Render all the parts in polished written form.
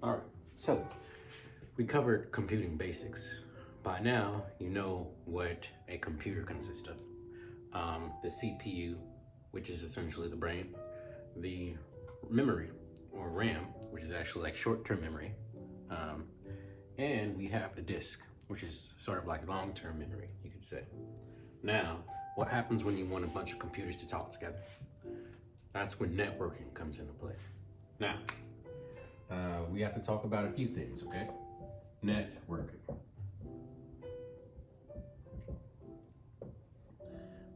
All right, so we covered computing basics. By now, you know what a computer consists of. The CPU, which is essentially the brain, the memory, or RAM, which is actually like short-term memory, and we have the disk, which is sort of like long-term memory, you could say. Now, what happens when you want a bunch of computers to talk together? That's when networking comes into play. Now, we have to talk about a few things, okay? Networking.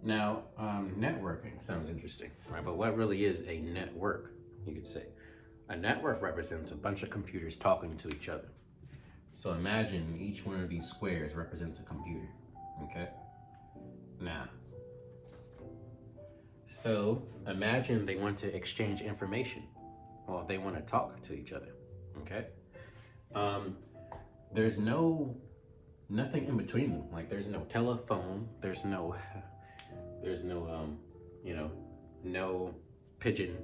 Now, networking sounds interesting, right? But what really is a network, you could say? A network represents a bunch of computers talking to each other. So imagine each one of these squares represents a computer, okay? Now, so imagine they want to exchange information, or they want to talk to each other, okay? There's nothing in between them. Like there's no telephone, there's no no pigeon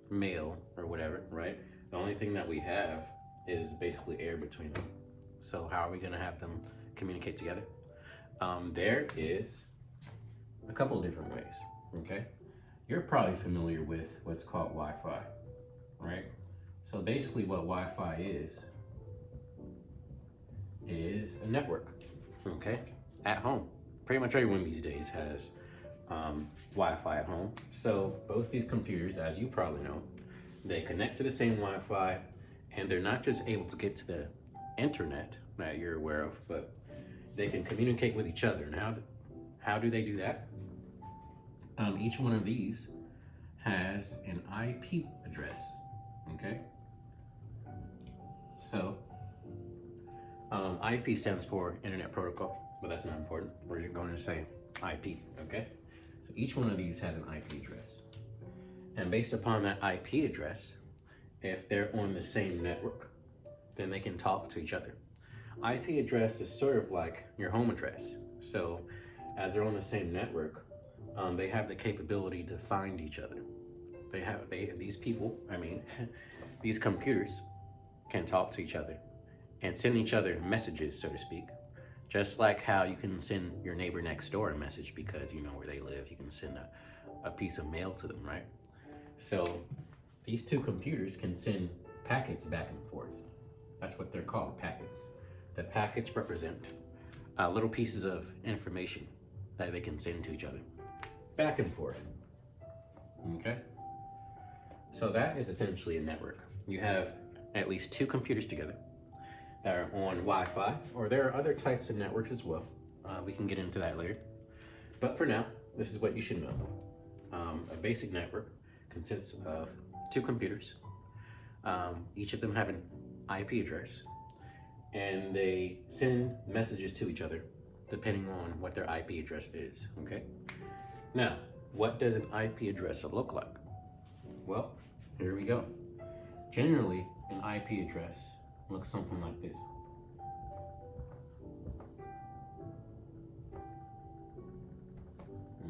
mail or whatever, right? The only thing that we have is basically air between them. So how are we gonna have them communicate together? There is a couple of different ways, okay? You're probably familiar with what's called Wi-Fi, right? So basically what Wi-Fi is a network, okay? At home. Pretty much everyone these days has Wi-Fi at home. So both these computers, as you probably know, they connect to the same Wi-Fi, and they're not just able to get to the internet that you're aware of, but they can communicate with each other. And how do they do that? Each one of these has an IP address, okay? So IP stands for Internet Protocol, but that's not important. We're going to say IP, okay? So each one of these has an IP address. And based upon that IP address, if they're on the same network, then they can talk to each other. IP address is sort of like your home address. So as they're on the same network, they have the capability to find each other. These people, these computers can talk to each other and send each other messages, so to speak. Just like how you can send your neighbor next door a message because you know where they live, you can send a piece of mail to them, right? So these two computers can send packets back and forth. That's what they're called, packets. The packets represent little pieces of information that they can send to each other, back and forth, okay? So that is essentially a network. You have at least two computers together that are on Wi-Fi, or there are other types of networks as well. We can get into that later. But for now, this is what you should know. A basic network consists of two computers. Each of them have an IP address, and they send messages to each other depending on what their IP address is, okay? Now, what does an IP address look like? Well, here we go. Generally, an IP address looks something like this.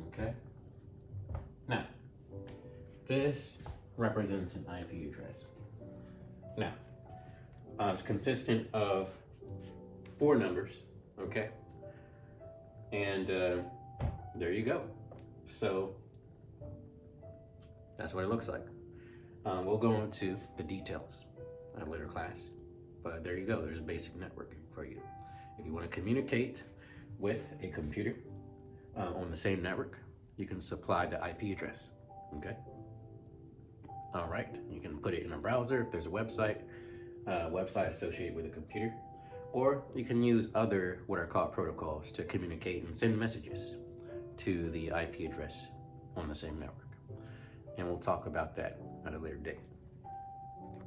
Okay? Now, this represents an IP address. Now, it's consistent of 4 numbers, okay? And there you go. So that's what it looks like. We'll go into the details at a later class, but there you go. There's basic networking for you. If you want to communicate with a computer on the same network, you can supply the IP address, okay? All right, you can put it in a browser if there's a website associated with a computer, or you can use other what are called protocols to communicate and send messages to the IP address on the same network. And we'll talk about that at a later date.